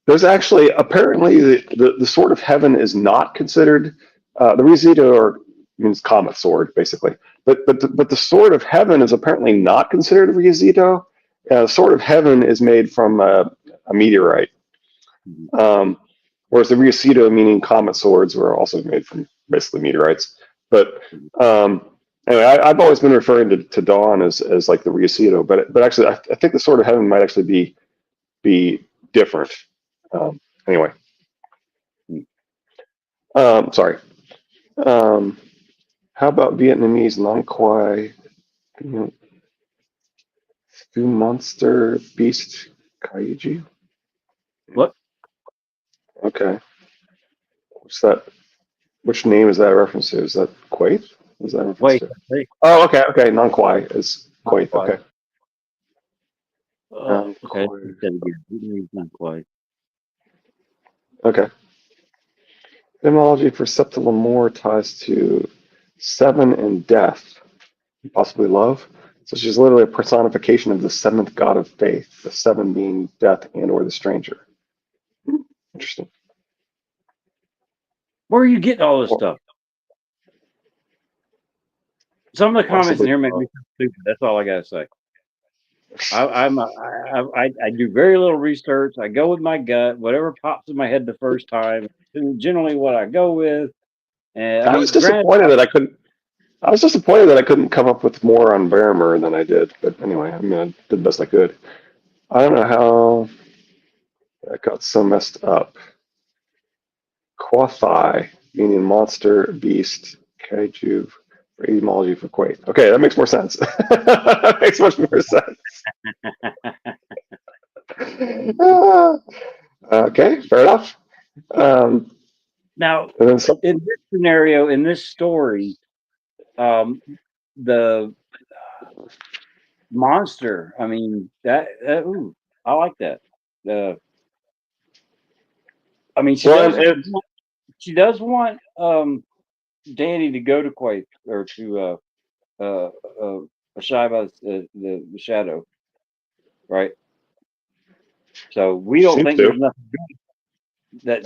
there's actually apparently the sword of heaven is not considered the Ryuseito means comet sword basically, but the sword of heaven is apparently not considered a Ryuseito. Sword of heaven is made from a meteorite, whereas the Ryuseito, meaning comet swords, were also made from basically meteorites. But anyway, I've always been referring to Dawn as like the Ryuseito, but actually I think the sword of heaven might actually be different. Anyway, sorry. Um, how about Vietnamese non Quai, Fu Monster Beast Kaiji? What? Okay. What's that? Which name is that a reference to? Is that Quaith? Is that a reference Wait, to? I think Oh, okay, okay. Non Quai is not Quaith. quite. Okay. Non Okay, Quai. he said again. Not quite. Okay. Etymology for Septa Lemore ties to seven and death, possibly love. So she's literally a personification of the seventh god of faith, the seven being death and or the stranger. Interesting. Where are you getting all this Or stuff? Some of the comments in possibly here make me love. feel stupid. That's all I gotta say. I do very little research. I go with my gut, whatever pops in my head the first time. Generally, what I go with. And I I was mean, granted, disappointed that I couldn't. I was disappointed that I couldn't come up with more on Baramer than I did. But anyway, I mean, I did the best I could. I don't know how that got so messed up. Quathai, meaning monster, beast, kaiju, for etymology for Quaith. Okay, that makes more sense. That makes much more sense. Okay, fair enough. Um, Now, And then some. in this scenario, in this story, the monster. I mean, ooh, I like that. The I mean, Well, and she does want Danny to go to Quake or to uh, uh, a shy by the shadow, right? So we don't seems think to. there's nothing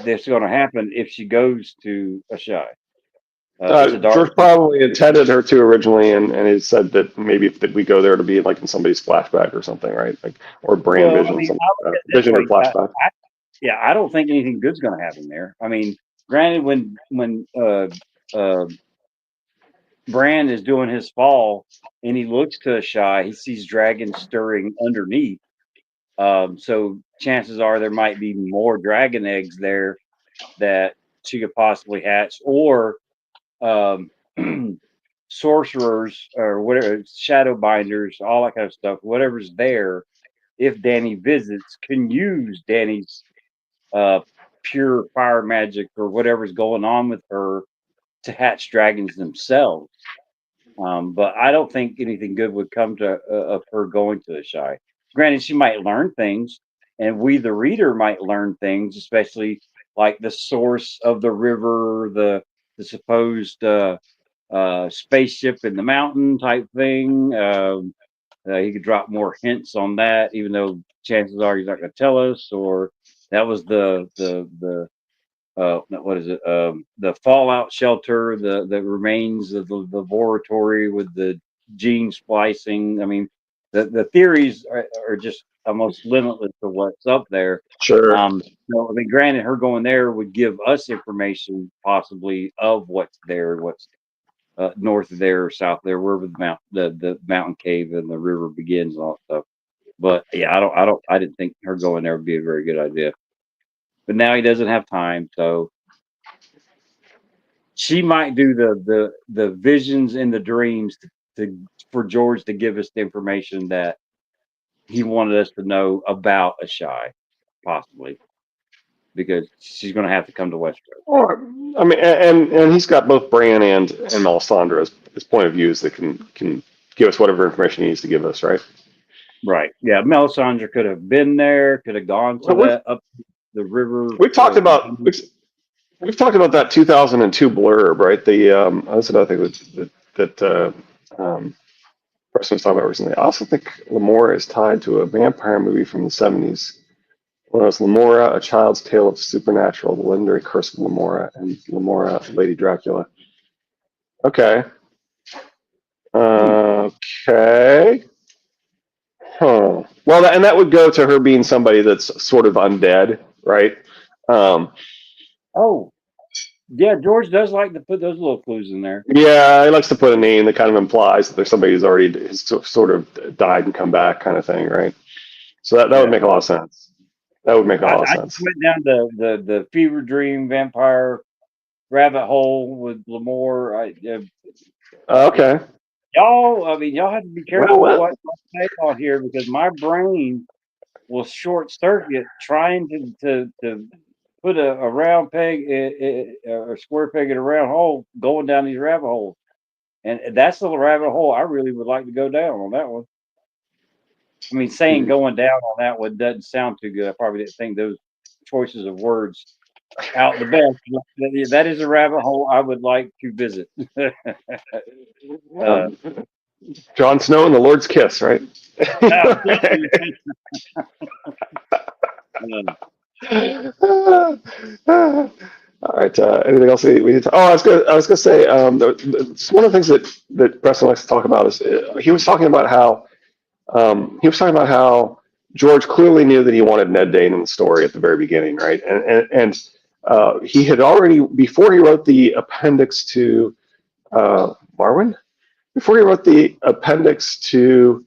that's going to happen if she goes to a shy. It's a dark. George probably intended her to originally, and he said that maybe if we go there to be like in somebody's flashback or something, right? Like or brand Well, I vision, mean, something I look like at that. it this Vision or way. flashback. Yeah, I don't think anything good's going to happen there. I mean, granted, when uh, Bran is doing his fall and he looks to a shy, he sees dragons stirring underneath. So chances are there might be more dragon eggs there that she could possibly hatch, or um, sorcerers or whatever, shadow binders, all that kind of stuff. Whatever's there, if Danny visits, can use Danny's uh, pure fire magic or whatever's going on with her to hatch dragons themselves. But I don't think anything good would come to of her going to the shy. Granted, she might learn things, and we, the reader, might learn things, especially like the source of the river, the supposed spaceship in the mountain type thing. He could drop more hints on that, even though chances are he's not going to tell us. Or that was the what is it? The fallout shelter, the remains of the laboratory with the gene splicing. I mean, the theories are just almost limitless to what's up there. Sure. So, I mean, granted, her going there would give us information possibly of what's there, what's north of there or south there, wherever the mountain cave and the river begins and all that stuff. But yeah, I didn't think her going there would be a very good idea. But now he doesn't have time, so she might do the visions and the dreams for George to give us the information that he wanted us to know about a shy, possibly, because she's going to have to come to Westeros. Or, I mean, and he's got both Bran and Melisandre as point of views that can give us whatever information he needs to give us, right? Right. Yeah. Melisandre could have been there, could have gone to Well, that up the river. we've talked about we've talked about that 2002 blurb, right? That's another thing that Preston was talking about recently. I also think Lamora is tied to a vampire movie from the 70s. When it was Lamora, A Child's Tale of Supernatural, The Legendary Curse of Lamora, and Lamora, Lady Dracula. Okay. Okay. Huh. Well, and that would go to her being somebody that's sort of undead, right? Um, Oh, yeah. George does like to put those little clues in there. yeah, he likes to put a name that kind of implies that there's somebody who's already sort of died and come back, kind of thing, right? So that would Yeah. make a lot of sense. That would make a lot of I just sense. went down the fever dream vampire rabbit hole with Lamore. Okay. Y'all, I mean, y'all have to be Well, careful well, what you take on here because my brain will short circuit trying to put a round peg or square peg in a round hole going down these rabbit holes. And that's the rabbit hole I really would like to go down on that one. I mean, saying going down on that one doesn't sound too good. I probably didn't think those choices of words out the best. That is a rabbit hole I would like to visit. uh, um, Jon Snow and the Lord's Kiss, right? now, All right. Anything else we need to? Oh, I was gonna say. One of the things that Preston likes to talk about is he was talking about how George clearly knew that he wanted Ned Dane in the story at the very beginning, right? And he had already before he wrote the appendix to Marwyn, before he wrote the appendix to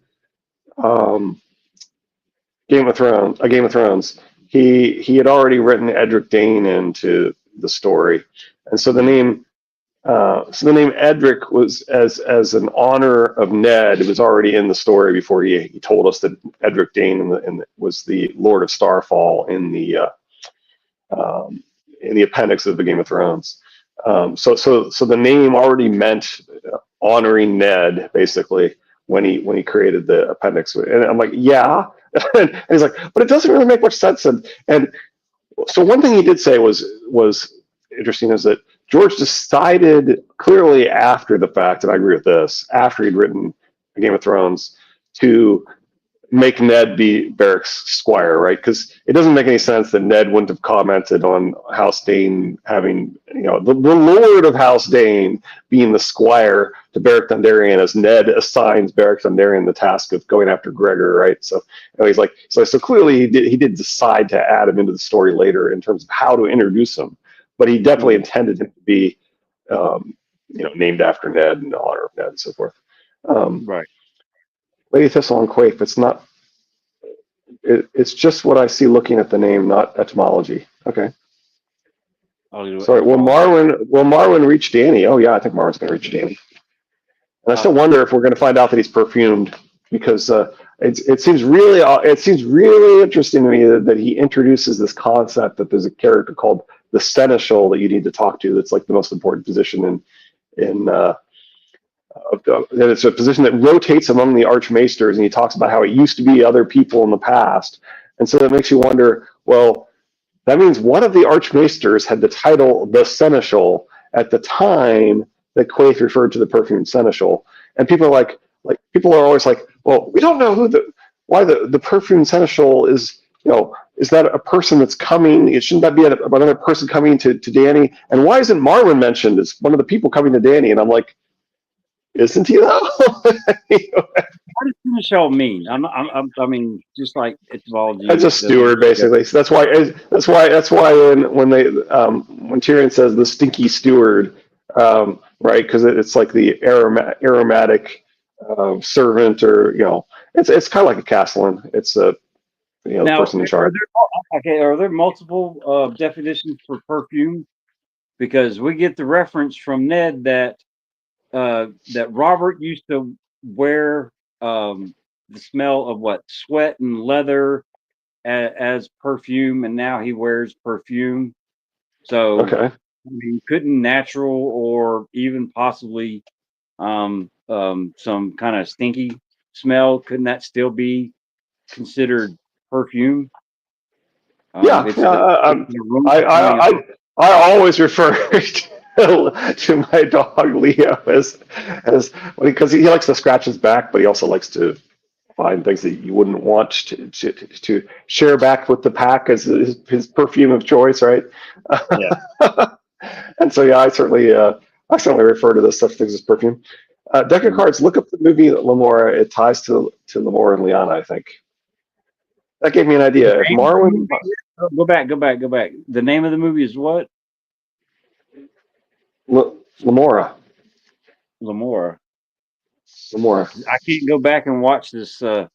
um, Game of Thrones, he had already written Edric Dane into the story, and so the name Edric was as an honor of Ned. It was already in the story before he told us that Edric Dane was the Lord of Starfall um, in the appendix of the Game of Thrones. So the name already meant honoring Ned, basically, when he created the appendix. And I'm like, yeah. And he's like, but it doesn't really make much sense. And so one thing he did say was interesting, is that George decided clearly after the fact, and I agree with this, after he'd written Game of Thrones, to make Ned be Beric's squire, right? Because it doesn't make any sense that Ned wouldn't have commented on House Dane having, the Lord of House Dane being the squire to Beric Dondarrion, as Ned assigns Beric Dondarrion the task of going after Gregor, right? So he's like, so clearly he did decide to add him into the story later in terms of how to introduce him, but he definitely intended him to be, named after Ned in honor of Ned and so forth. Right. Lady Thistle and Quaif, it's not. It's just what I see looking at the name, not etymology. Okay. Sorry. Will Marwyn reach Dany? Oh yeah, I think Marwyn's going to reach Dany. And I still wonder if we're going to find out that he's perfumed, because it seems really interesting to me that he introduces this concept that there's a character called the Seneschal that you need to talk to. That's like the most important position in that it's a position that rotates among the archmaesters, and he talks about how it used to be other people in the past. And so that makes you wonder, well, that means one of the archmaesters had the title the Seneschal at the time that Quaithe referred to the perfumed Seneschal. And people are always like, well, we don't know why the perfumed Seneschal is, is that a person that's coming? Shouldn't that be another person coming to Dany? And why isn't Marwyn mentioned as one of the people coming to Dany? And I'm like, isn't he though? What does Seneschal mean? I mean, just like etymology. That's a steward, basically. So that's why when Tyrion says the stinky steward, right? Because it's like the aromatic servant, or it's kind of like a castellan. It's a the person in charge. Are there multiple definitions for perfume? Because we get the reference from Ned that Robert used to wear the smell of sweat and leather as perfume, and now he wears perfume. So, okay. I mean, couldn't natural or even possibly some kind of stinky smell, couldn't that still be considered perfume? Yeah, I always refer to my dog Leo as because he likes to scratch his back, but he also likes to find things that you wouldn't want to share back with the pack as his perfume of choice, right? Yeah. And so, yeah, I certainly refer to this such things as perfume. Deck of cards. Look up the movie Lamora. It ties to Lamora and Lyanna, I think. That gave me an idea. If Marwyn, go back. The name of the movie is what? Lamora. Lamora. I can't go back and watch this. Read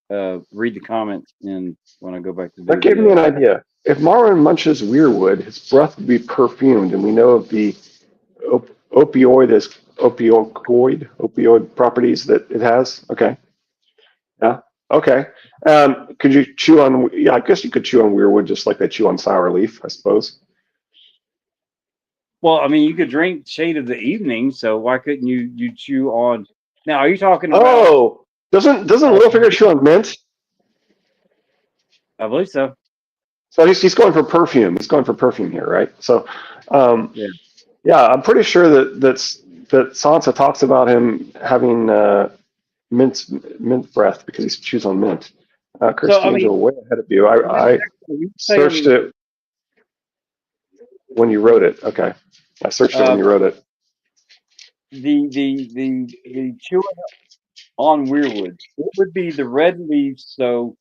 the comments and when I go back to that gave me an idea. If Marwyn munches weirwood, his breath would be perfumed, and we know of the opioid properties that it has. Okay. Yeah. Okay. Could you chew on? Yeah, I guess you could chew on weirwood just like they chew on sour leaf, I suppose. Well, I mean, you could drink Shade of the Evening, so why couldn't you chew on? Now, are you talking about? Oh, doesn't Littlefinger chew on mint? I believe so. So he's going for perfume. He's going for perfume here, right? So, Yeah. Yeah, I'm pretty sure that Sansa talks about him having mint breath because he chews on mint. Christine, you're way ahead of you. I searched it when you wrote it. Okay, I searched it when you wrote it. The chewing on weirwood, it would be the red leaves, so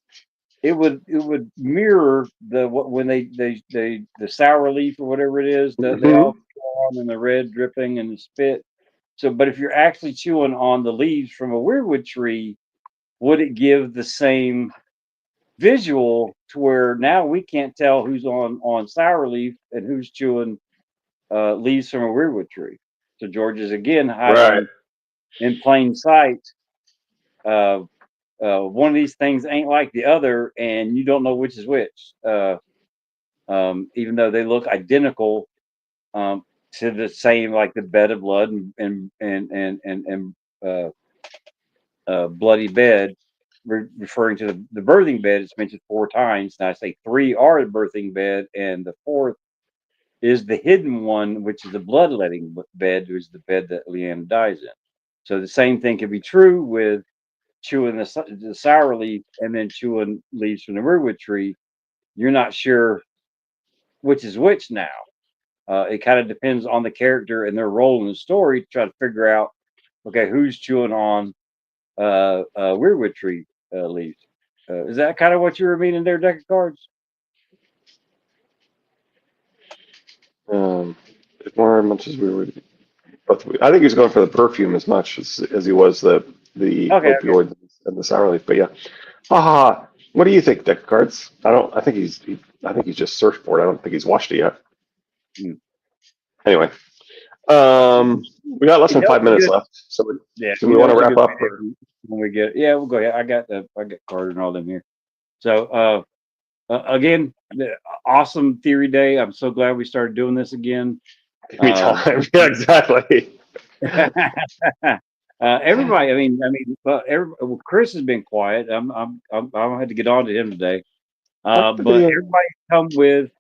it would mirror when the sour leaf or whatever it is that they all chew on, and the red dripping and the spit. So, but if you're actually chewing on the leaves from a weirwood tree, would it give the same visual to where now we can't tell who's on sour leaf and who's chewing leaves from a weirwood tree? So George is again hiding in plain sight. One of these things ain't like the other, and you don't know which is which. even though they look identical um, to the same, like the bed of blood and uh, bloody bed, referring to the birthing bed. It's mentioned 4 times. Now I say 3 are the birthing bed, and the 4th is the hidden one, which is the bloodletting bed, which is the bed that Leanna dies in. So the same thing can be true with chewing the sour leaf and then chewing leaves from the redwood tree. You're not sure which is which now. It kind of depends on the character and their role in the story to try to figure out, okay, who's chewing on redwood tree leaves. Is that kind of what you were meaning there, deck of cards? More much as we were, but I think he's going for the perfume as much as he was the Okay, okay. opioids and the sour leaf. But yeah, ha ha. Ha. What do you think, deck of cards? I don't. I think he's just searched for it. I don't think he's watched it yet. Hmm. Anyway, we got less He than knows 5 minutes good. left, so Yeah, do he we want to knows a wrap good up? Or? video when we get. Yeah, we'll go ahead. I got Carter and all them here. So again, awesome theory day. I'm so glad we started doing this again. Um, Anytime. Yeah, exactly. everybody. Well, Chris has been quiet. I had to get on to him today. Like the But video. everybody come with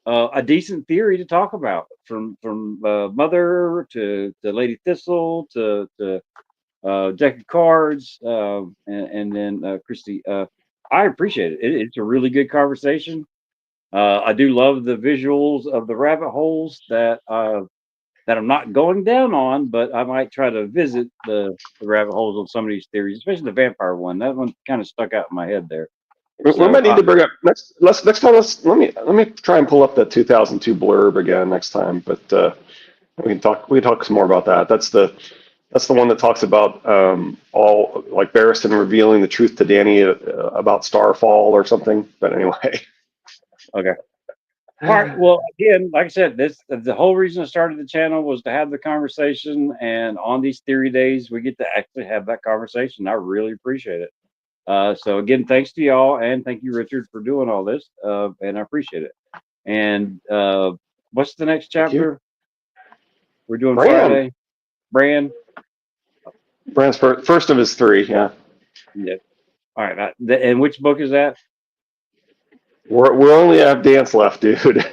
a decent theory to talk about, from Mother to Lady Thistle to deck of cards, and then Christy. I appreciate it. It's a really good conversation. I do love the visuals of the rabbit holes that I'm not going down on, but I might try to visit the rabbit holes on some of these theories, especially the vampire one. That one kind of stuck out in my head there. We So might need to bring up next time. Let me try and pull up the 2002 blurb again next time. But we can talk some more about that. That's the one that talks about all like Barristan revealing the truth to Danny about Starfall or something. But anyway, okay. All right. Well, again, like I said, this the whole reason I started the channel was to have the conversation, and on these theory days, we get to actually have that conversation. I really appreciate it. So again, thanks to y'all, and thank you, Richard, for doing all this, and I appreciate it. And what's the next thank you, chapter? We're doing Bran. Friday. Brand. Bran's first of his three. Yeah, Yeah. All right. And which book is that? we only have dance left, dude.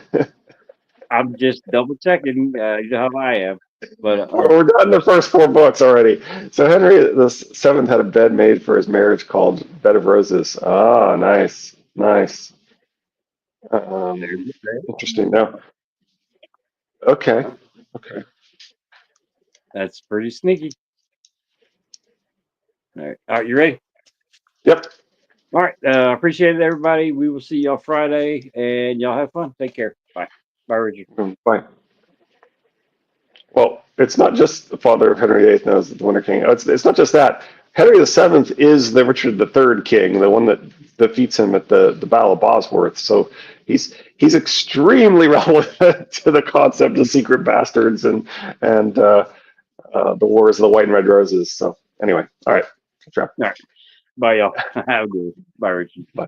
I'm just double checking. You know how I am. But We're done the first 4 books already. So Henry the Seventh had a bed made for his marriage called Bed of Roses. Ah, nice, nice. there's Um, the thread. interesting. No, okay, okay. That's pretty sneaky. All right. You ready? Yep. All right. Appreciate it, everybody. We will see y'all Friday, and y'all have fun. Take care. Bye. Bye, Richard. Bye. Well, it's not just the father of Henry VIII knows the Winter King. It's not just that. Henry the Seventh is the Richard the Third king, the one that defeats him at the Battle of Bosworth. So he's extremely relevant to the concept of secret bastards and the Wars of the White and Red Roses. So anyway, all right. Good job. All right. Bye, y'all. Have a good one. Bye, Richard. Bye.